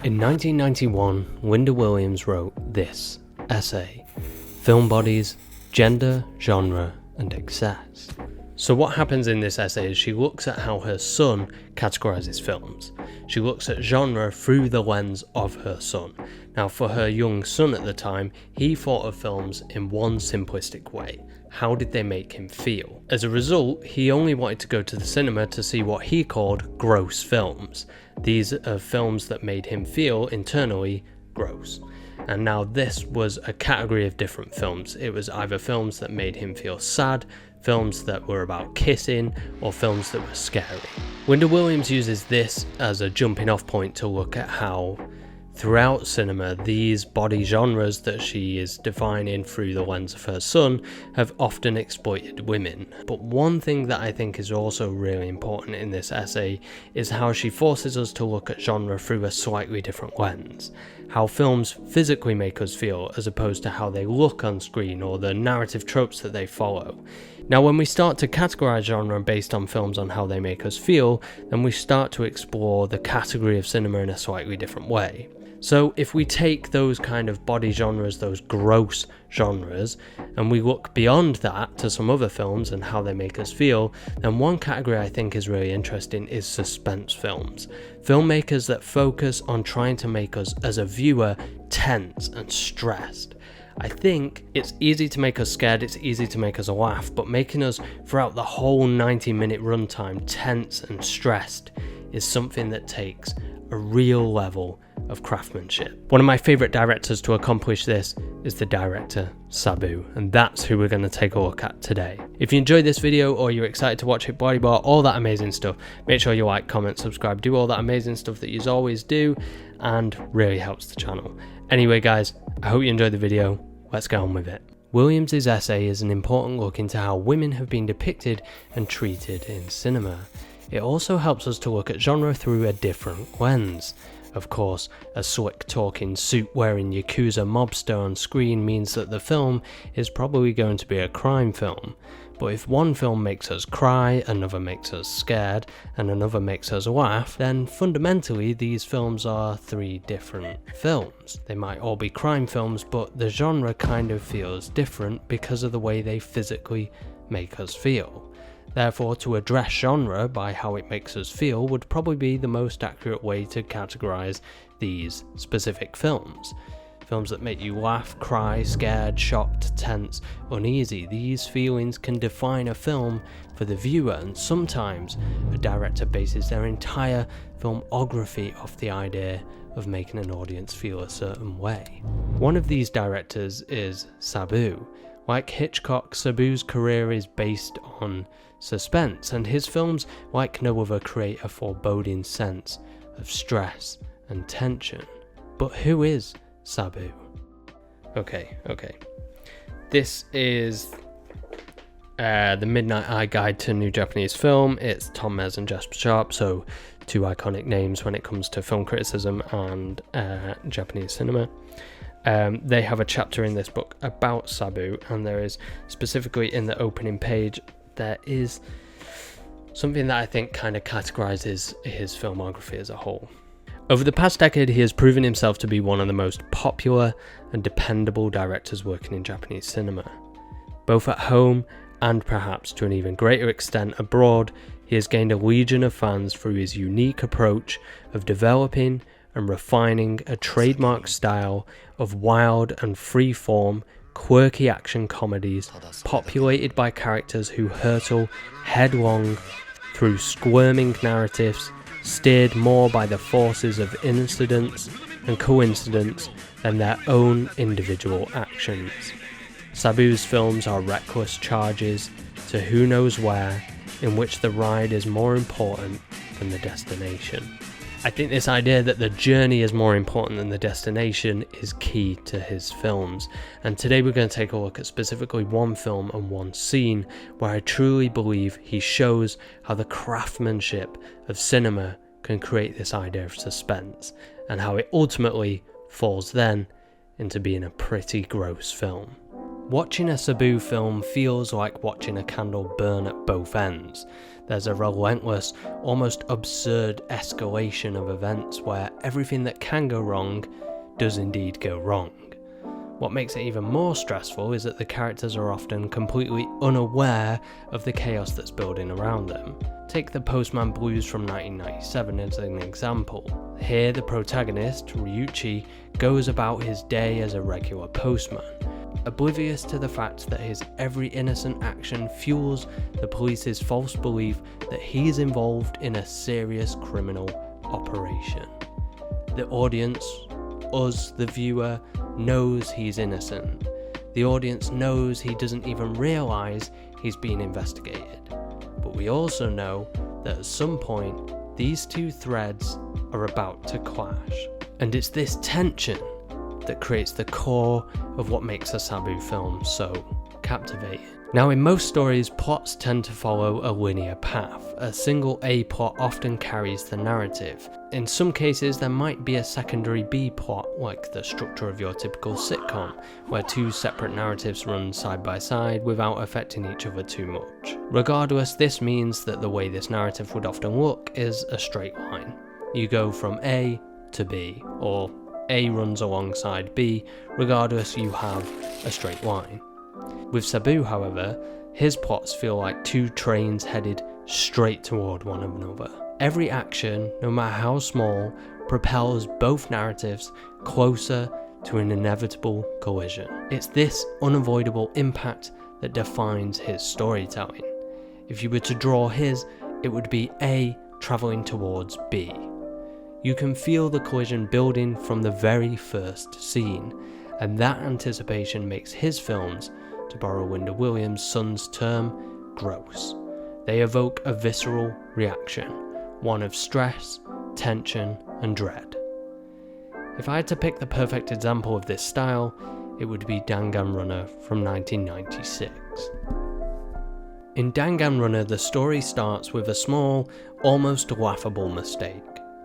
In 1991, Linda Williams wrote this essay, Film Bodies, Gender, Genre, and Excess. So what happens in this essay is she looks at how her son categorizes films. She looks at genre through the lens of her son. Now, for her young son at the time, he thought of films in one simplistic way. How did they make him feel? As a result, he only wanted to go to the cinema to see what he called gross films. These are films that made him feel internally gross. And now this was a category of different films. It was either films that made him feel sad, films that were about kissing, or films that were scary. Linda Williams uses this as a jumping off point to look at how throughout cinema, these body genres that she is defining through the lens of her son have often exploited women. But one thing that I think is also really important in this essay is how she forces us to look at genre through a slightly different lens. How films physically make us feel as opposed to how they look on screen or the narrative tropes that they follow. Now, when we start to categorize genre based on films on how they make us feel, then we start to explore the category of cinema in a slightly different way. So if we take those kind of body genres, those gross genres, and we look beyond that to some other films and how they make us feel, then one category I think is really interesting is suspense films. Filmmakers that focus on trying to make us as a viewer tense and stressed. I think it's easy to make us scared, it's easy to make us laugh, but making us throughout the whole 90-minute runtime tense and stressed is something that takes a real level of craftsmanship. One of my favourite directors to accomplish this is the director Sabu, and that's who we're going to take a look at today. If you enjoyed this video or you're excited to watch it body bar, all that amazing stuff, make sure you like, comment, subscribe, do all that amazing stuff that you always do, and really helps the channel. Anyway guys, I hope you enjoyed the video. Let's get on with it. Williams's essay is an important look into how women have been depicted and treated in cinema. It also helps us to look at genre through a different lens. Of course, a slick-talking, suit-wearing Yakuza mobster on screen means that the film is probably going to be a crime film. But if one film makes us cry, another makes us scared, and another makes us laugh, then fundamentally these films are three different films. They might all be crime films, but the genre kind of feels different because of the way they physically make us feel. Therefore, to address genre by how it makes us feel would probably be the most accurate way to categorize these specific films. Films that make you laugh, cry, scared, shocked, tense, uneasy. These feelings can define a film for the viewer, and sometimes a director bases their entire filmography off the idea of making an audience feel a certain way. One of these directors is Sabu. Like Hitchcock, Sabu's career is based on suspense, and his films, like no other, create a foreboding sense of stress and tension. But who is Sabu? Okay. This is the Midnight Eye Guide to New Japanese Film. It's Tom Mes and Jasper Sharp, so two iconic names when it comes to film criticism and Japanese cinema. They have a chapter in this book about Sabu, and there is specifically in the opening page, there is something that I think kind of categorizes his filmography as a whole. Over the past decade, he has proven himself to be one of the most popular and dependable directors working in Japanese cinema. Both at home and perhaps to an even greater extent abroad, he has gained a legion of fans through his unique approach of developing and refining a trademark style of wild and free-form, quirky action comedies populated by characters who hurtle headlong through squirming narratives, steered more by the forces of incidents and coincidence than their own individual actions. Sabu's films are reckless charges to who knows where, in which the ride is more important than the destination. I think this idea that the journey is more important than the destination is key to his films, and today we're going to take a look at specifically one film and one scene where I truly believe he shows how the craftsmanship of cinema can create this idea of suspense, and how it ultimately falls then into being a pretty gross film. Watching a Sabu film feels like watching a candle burn at both ends. There's a relentless, almost absurd escalation of events where everything that can go wrong does indeed go wrong. What makes it even more stressful is that the characters are often completely unaware of the chaos that's building around them. Take the Postman Blues from 1997 as an example. Here the protagonist, Ryuichi, goes about his day as a regular postman, oblivious to the fact that his every innocent action fuels the police's false belief that he's involved in a serious criminal operation. The audience, us, the viewer, knows he's innocent. The audience knows he doesn't even realise he's being investigated. But we also know that at some point, these two threads are about to clash. And it's this tension that creates the core of what makes a Sabu film so captivating. Now, in most stories, plots tend to follow a linear path. A single A plot often carries the narrative. In some cases, there might be a secondary B plot, like the structure of your typical sitcom, where two separate narratives run side by side without affecting each other too much. Regardless, this means that the way this narrative would often look is a straight line. You go from A to B, or A runs alongside B. Regardless, you have a straight line. With Sabu, however, his plots feel like two trains headed straight toward one another. Every action, no matter how small, propels both narratives closer to an inevitable collision. It's this unavoidable impact that defines his storytelling. If you were to draw his, it would be A travelling towards B. You can feel the collision building from the very first scene, and that anticipation makes his films, to borrow Linda Williams' son's term, gross. They evoke a visceral reaction, one of stress, tension, and dread. If I had to pick the perfect example of this style, it would be Dangan Runner from 1996. In Dangan Runner, the story starts with a small, almost laughable mistake.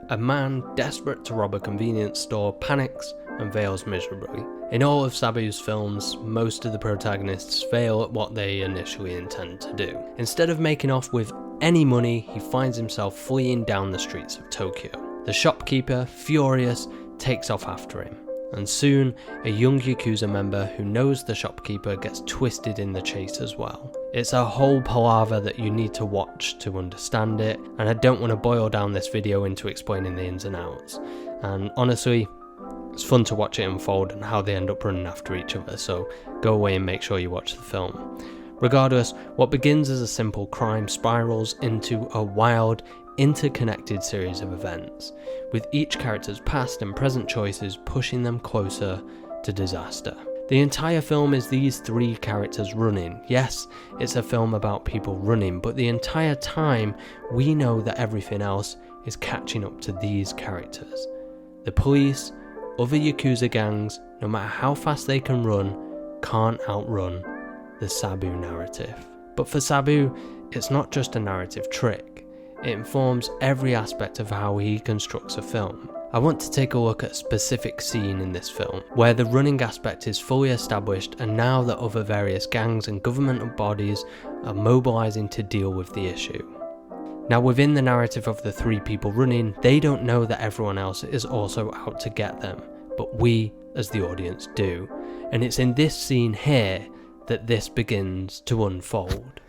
A man desperate to rob a convenience store panics and fails miserably. In all of Sabu's films, most of the protagonists fail at what they initially intend to do. Instead of making off with any money, he finds himself fleeing down the streets of Tokyo. The shopkeeper, furious, takes off after him, and soon a young Yakuza member who knows the shopkeeper gets twisted in the chase as well. It's a whole palaver that you need to watch to understand it, and I don't want to boil down this video into explaining the ins and outs. And honestly, it's fun to watch it unfold and how they end up running after each other, so go away and make sure you watch the film. Regardless, what begins as a simple crime spirals into a wild, interconnected series of events, with each character's past and present choices pushing them closer to disaster. The entire film is these three characters running. Yes, it's a film about people running, but the entire time we know that everything else is catching up to these characters. The police, other Yakuza gangs, no matter how fast they can run, can't outrun the Sabu narrative. But for Sabu, it's not just a narrative trick. It informs every aspect of how he constructs a film. I want to take a look at a specific scene in this film, where the running aspect is fully established and now that other various gangs and governmental bodies are mobilising to deal with the issue. Now, within the narrative of the three people running, they don't know that everyone else is also out to get them, but we, as the audience, do. And it's in this scene here that this begins to unfold.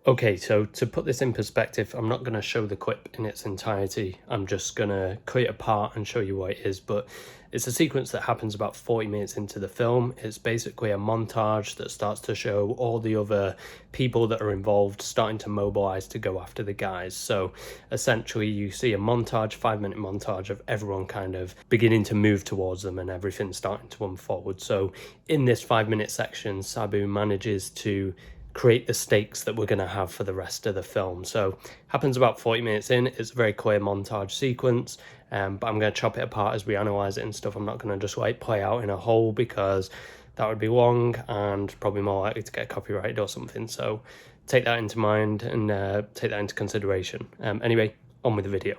Okay, so to put this in perspective, I'm not going to show the clip in its entirety. I'm just going to cut it apart and show you what it is. But it's a sequence that happens about 40 minutes into the film. It's basically a montage that starts to show all the other people that are involved starting to mobilize to go after the guys. So essentially you see a montage, 5-minute montage of everyone kind of beginning to move towards them and everything starting to unfold. So in this 5-minute section, Sabu manages to create the stakes that we're going to have for the rest of the film. So happens about 40 minutes in. It's a very clear montage sequence, but I'm going to chop it apart as we analyze it and stuff. I'm not going to just like play out in a whole because that would be long and probably more likely to get copyrighted or something. So take that into mind and take that into consideration. Anyway, on with the video.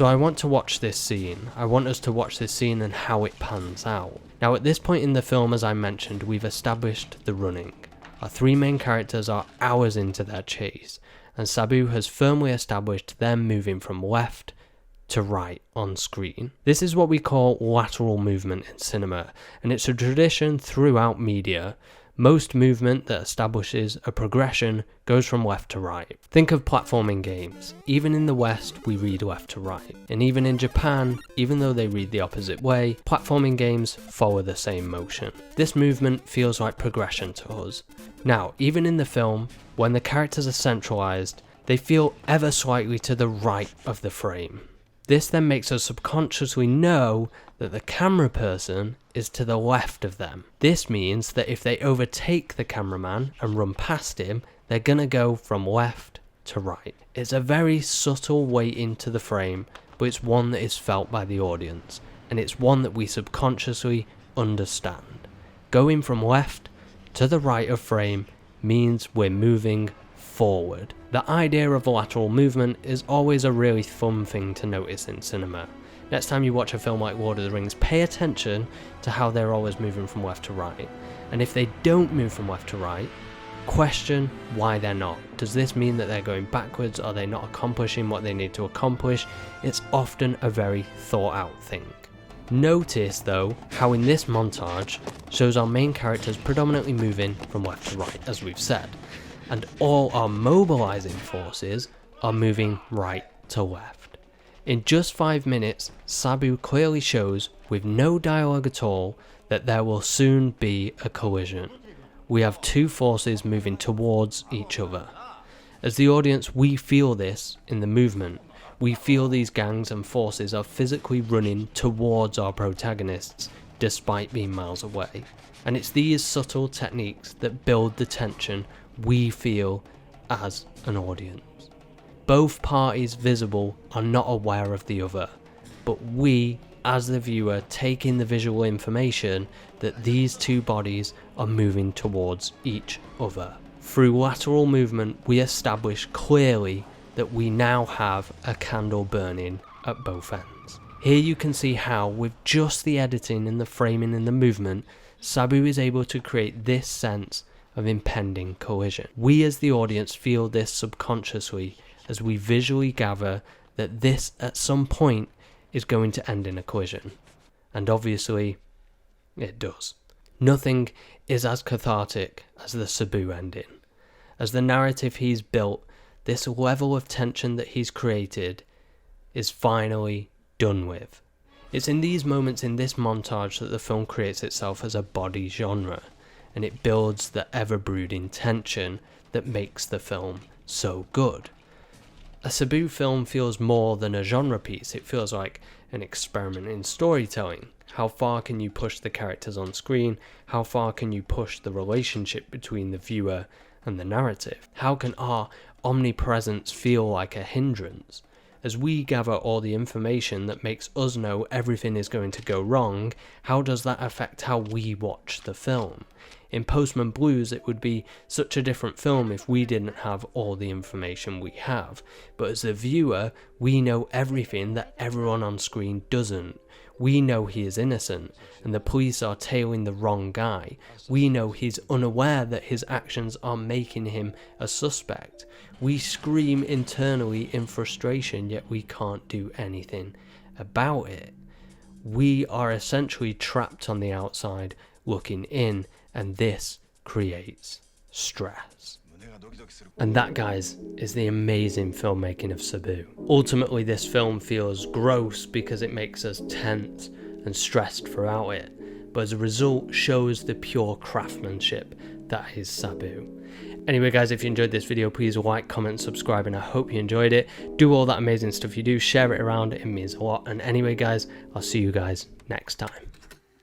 So I want to watch this scene. I want us to watch this scene and how it pans out. Now at this point in the film, as I mentioned, we've established the running. Our three main characters are hours into their chase, and Sabu has firmly established them moving from left to right on screen. This is what we call lateral movement in cinema, and it's a tradition throughout media. Most movement that establishes a progression goes from left to right. Think of platforming games. Even in the West, we read left to right. And even in Japan, even though they read the opposite way, platforming games follow the same motion. This movement feels like progression to us. Now, even in the film, when the characters are centralized, they feel ever slightly to the right of the frame. This then makes us subconsciously know that the camera person is to the left of them. This means that if they overtake the cameraman and run past him, they're gonna go from left to right. It's a very subtle way into the frame, but it's one that is felt by the audience, and it's one that we subconsciously understand. Going from left to the right of frame means we're moving forward. The idea of lateral movement is always a really fun thing to notice in cinema. Next time you watch a film like Lord of the Rings, pay attention to how they're always moving from left to right. And if they don't move from left to right, question why they're not. Does this mean that they're going backwards? Are they not accomplishing what they need to accomplish? It's often a very thought out thing. Notice though how in this montage shows our main characters predominantly moving from left to right, as we've said, and all our mobilizing forces are moving right to left. In just 5 minutes, Sabu clearly shows, with no dialogue at all, that there will soon be a collision. We have two forces moving towards each other. As the audience, we feel this in the movement. We feel these gangs and forces are physically running towards our protagonists, despite being miles away. And it's these subtle techniques that build the tension we feel as an audience. Both parties visible are not aware of the other, but we, as the viewer, take in the visual information that these two bodies are moving towards each other. Through lateral movement, we establish clearly that we now have a candle burning at both ends. Here you can see how, with just the editing and the framing and the movement, Sabu is able to create this sense of impending collision. We as the audience feel this subconsciously as we visually gather that this at some point is going to end in a collision. And obviously, it does. Nothing is as cathartic as the Sabu ending. As the narrative he's built, this level of tension that he's created is finally done with. It's in these moments in this montage that the film creates itself as a body genre, and it builds the ever-brooding tension that makes the film so good. A Sabu film feels more than a genre piece. It feels like an experiment in storytelling. How far can you push the characters on screen? How far can you push the relationship between the viewer and the narrative? How can our omnipresence feel like a hindrance? As we gather all the information that makes us know everything is going to go wrong, how does that affect how we watch the film? In Postman Blues, it would be such a different film if we didn't have all the information we have. But as a viewer, we know everything that everyone on screen doesn't. We know he is innocent, and the police are tailing the wrong guy. We know he's unaware that his actions are making him a suspect. We scream internally in frustration, yet we can't do anything about it. We are essentially trapped on the outside, looking in, and this creates stress. And that, guys, is the amazing filmmaking of Sabu. Ultimately, this film feels gross because it makes us tense and stressed throughout it, but as a result shows the pure craftsmanship that is Sabu. Anyway, guys, if you enjoyed this video, please like, comment, subscribe, and I hope you enjoyed it. Do all that amazing stuff you do, share it around, it means a lot. And anyway, guys, I'll see you guys next time.